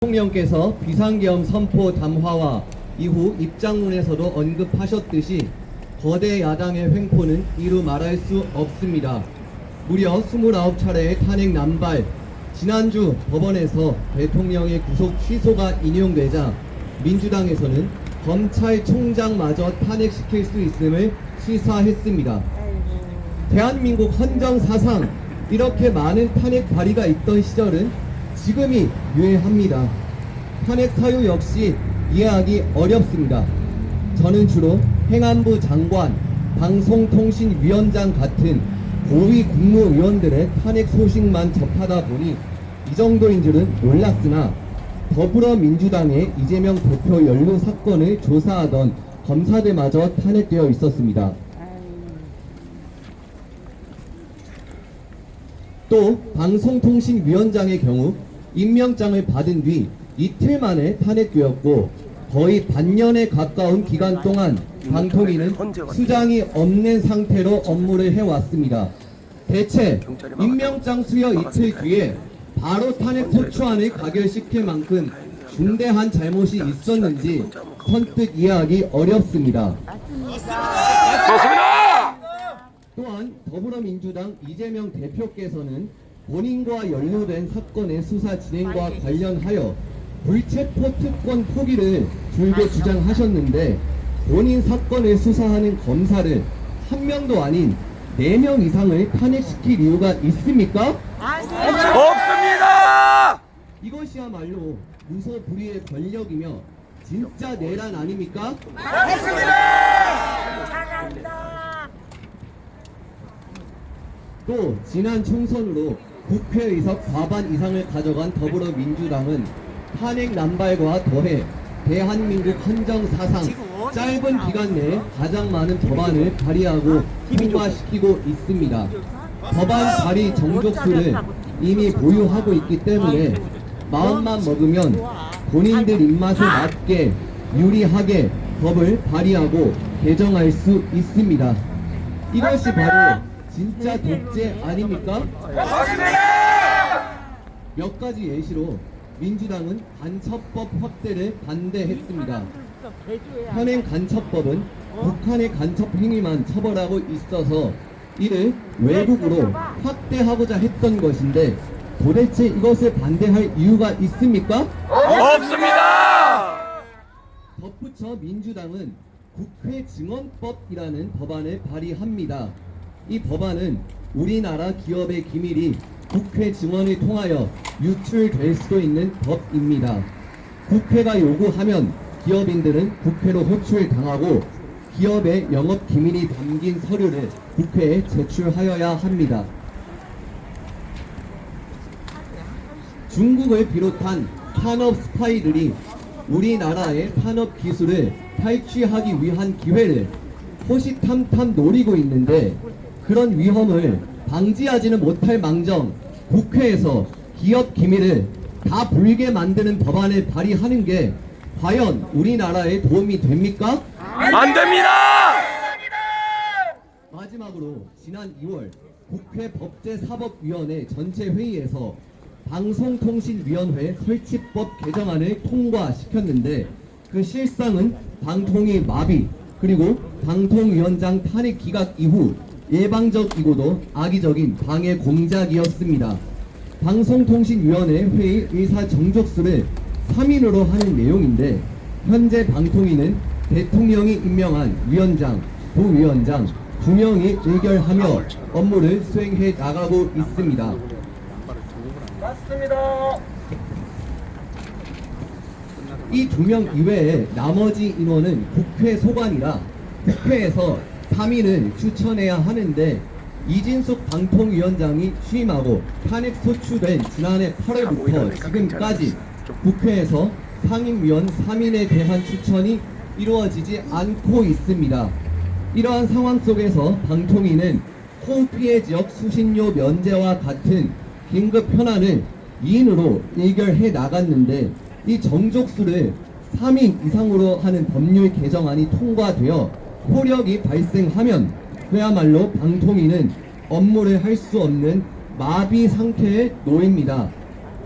대통령께서 비상계엄 선포 담화와 이후 입장문에서도 언급하셨듯이 거대 야당의 횡포는 이루 말할 수 없습니다. 무려 29차례의 탄핵 남발, 지난주 법원에서 대통령의 구속 취소가 인용되자 민주당에서는 검찰총장마저 탄핵시킬 수 있음을 시사했습니다. 대한민국 헌정사상 이렇게 많은 탄핵 발의가 있던 시절은 지금이 유해합니다. 탄핵 사유 역시 이해하기 어렵습니다. 저는 주로 행안부 장관, 방송통신위원장 같은 고위 국무위원들의 탄핵 소식만 접하다 보니 이 정도인 줄은 몰랐으나 더불어민주당의 이재명 대표 연루 사건을 조사하던 검사들마저 탄핵되어 있었습니다. 또 방송통신위원장의 경우 임명장을 받은 뒤 이틀 만에 탄핵되었고 거의 반년에 가까운 기간 동안 방통위는 수장이 없는 상태로 업무를 해왔습니다. 대체 임명장 수여 이틀 뒤에 바로 탄핵 소추안을 가결시킬 만큼 중대한 잘못이 있었는지 선뜻 이해하기 어렵습니다. 또한 더불어민주당 이재명 대표께서는 본인과 연루된 사건의 수사 진행과 관련하여 불체포 특권 포기를 줄곧 주장하셨는데 본인 사건을 수사하는 검사를 한 명도 아닌 4명 이상을 탄핵시킬 이유가 있습니까? 없습니다! 이것이야말로 무소불위의 권력이며 진짜 내란 아닙니까? 맞습니다! 잘한다. 또 지난 총선으로 국회의석 과반 이상을 가져간 더불어민주당은 탄핵 남발과 더해 대한민국 헌정사상 짧은 기간 내에 가장 많은 법안을 발의하고 통과시키고 있습니다. 법안 발의 정족수를 이미 보유하고 있기 때문에 마음만 먹으면 본인들 입맛에 맞게 유리하게 법을 발의하고 개정할 수 있습니다. 이것이 바로 진짜 독재 아닙니까? 몇 가지 예시로 민주당은 간첩법 확대를 반대했습니다. 현행 간첩법은 북한의 간첩 행위만 처벌하고 있어서 이를 외국으로 확대하고자 했던 것인데 도대체 이것을 반대할 이유가 있습니까? 없습니다! 덧붙여 민주당은 국회 증언법이라는 법안을 발의합니다. 이 법안은 우리나라 기업의 기밀이 국회 증언을 통하여 유출될 수도 있는 법입니다. 국회가 요구하면 기업인들은 국회로 호출당하고 기업의 영업 기밀이 담긴 서류를 국회에 제출하여야 합니다. 중국을 비롯한 산업 스파이들이 우리나라의 산업 기술을 탈취하기 위한 기회를 호시탐탐 노리고 있는데 그런 위험을 방지하지는 못할 망정 국회에서 기업 기밀을 다 불게 만드는 법안을 발의하는 게 과연 우리나라에 도움이 됩니까? 안 됩니다! 마지막으로 지난 2월 국회 법제사법위원회 전체 회의에서 방송통신위원회 설치법 개정안을 통과시켰는데 그 실상은 방통위 마비 그리고 방통위원장 탄핵 기각 이후 일방적이고도 악의적인 방해 공작이었습니다. 방송통신위원회 회의 의사 정족수를 3인으로 하는 내용인데 현재 방통위는 대통령이 임명한 위원장, 부위원장 2명이 의결하며 업무를 수행해 나가고 있습니다. 맞습니다! 이 2명 이외에 나머지 인원은 국회 소관이라 국회에서 3인을 추천해야 하는데 이진숙 방통위원장이 취임하고 탄핵 소추된 지난해 8월부터 지금까지 국회에서 상임위원 3인에 대한 추천이 이루어지지 않고 있습니다. 이러한 상황 속에서 방통위는 호우피해 지역 수신료 면제와 같은 긴급 현안을 2인으로 의결해 나갔는데 이 정족수를 3인 이상으로 하는 법률 개정안이 통과되어 효력이 발생하면 그야말로 방통위는 업무를 할 수 없는 마비 상태에 놓입니다.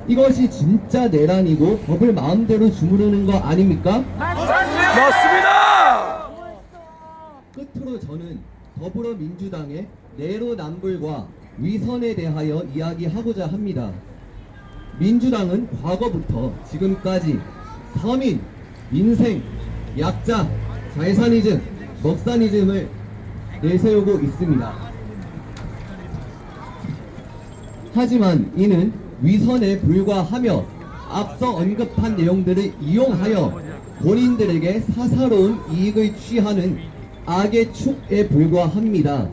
이것이 진짜 내란이고 법을 마음대로 주무르는 거 아닙니까? 맞습니다. 끝으로 저는 더불어민주당의 내로남불과 위선에 대하여 이야기하고자 합니다. 민주당은 과거부터 지금까지 서민, 민생, 약자, 자이사니즘, 먹사니즘을 내세우고 있습니다. 하지만 이는 위선에 불과하며 앞서 언급한 내용들을 이용하여 본인들에게 사사로운 이익을 취하는 악의 축에 불과합니다.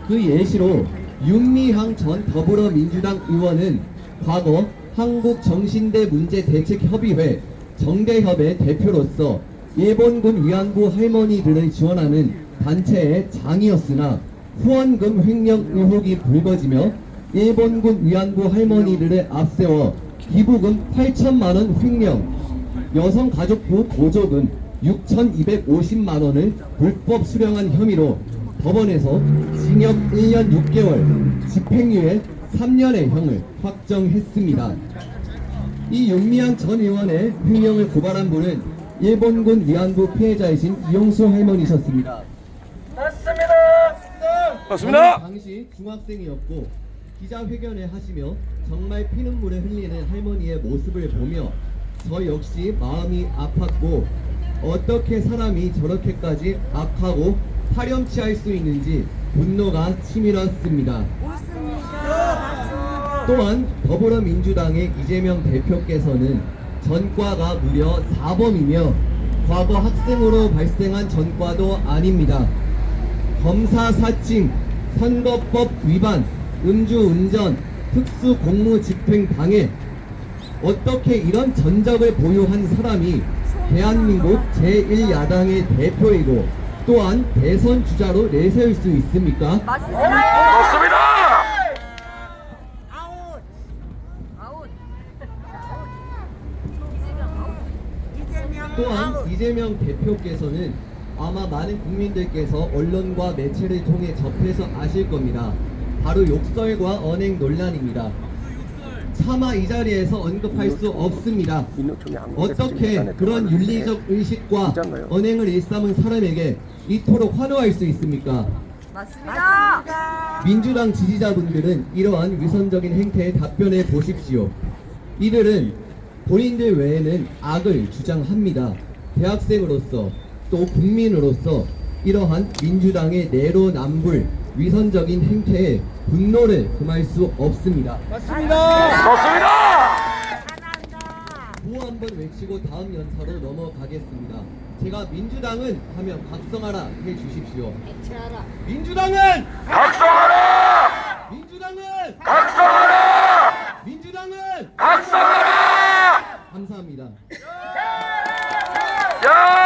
그 예시로 윤미향 전 더불어민주당 의원은 과거 한국정신대문제대책협의회 정대협의 대표로서 일본군 위안부 할머니들을 지원하는 단체의 장이었으나 후원금 횡령 의혹이 불거지며 일본군 위안부 할머니들을 앞세워 기부금 8천만원 횡령, 여성가족부 보조금 6,250만원을 불법 수령한 혐의로 법원에서 징역 1년 6개월, 집행유예 3년의 형을 확정했습니다. 이 윤미향 전 의원의 횡령을 고발한 분은 일본군 위안부 피해자이신 이용수 할머니셨습니다. 맞습니다. 당시 중학생이었고 기자회견을 하시며 정말 피눈물을 흘리는 할머니의 모습을 보며 저 역시 마음이 아팠고 어떻게 사람이 저렇게까지 악하고 파렴치할 수 있는지 분노가 치밀었습니다. 또한 더불어민주당의 이재명 대표께서는 전과가 무려 4범이며 과거 학생으로 발생한 전과도 아닙니다. 검사 사칭, 선거법 위반, 음주운전, 특수공무집행 방해, 어떻게 이런 전적을 보유한 사람이 대한민국 제1야당의 대표이고 또한 대선 주자로 내세울 수 있습니까? 맞습니다. 또한 이재명 대표께서는 아마 많은 국민들께서 언론과 매체를 통해 접해서 아실 겁니다. 바로 욕설과 언행 논란입니다. 차마 이 자리에서 언급할 수 없습니다. 어떻게 그런 윤리적 의식과 언행을 일삼은 사람에게 이토록 환호할 수 있습니까? 맞습니다. 민주당 지지자분들은 이러한 위선적인 행태에 답변해 보십시오. 이들은 본인들 외에는 악을 주장합니다. 대학생으로서 또 국민으로서 이러한 민주당의 내로남불 위선적인 행태에 분노를 금할 수 없습니다. 맞습니다. 구호 한번 외치고 다음 연사로 넘어가겠습니다. 제가 민주당은 하면 각성하라 해 주십시오. 민주당은 각성하라. 민주당은 각성하라. 민주당은 각성하라. 감사합니다. 야!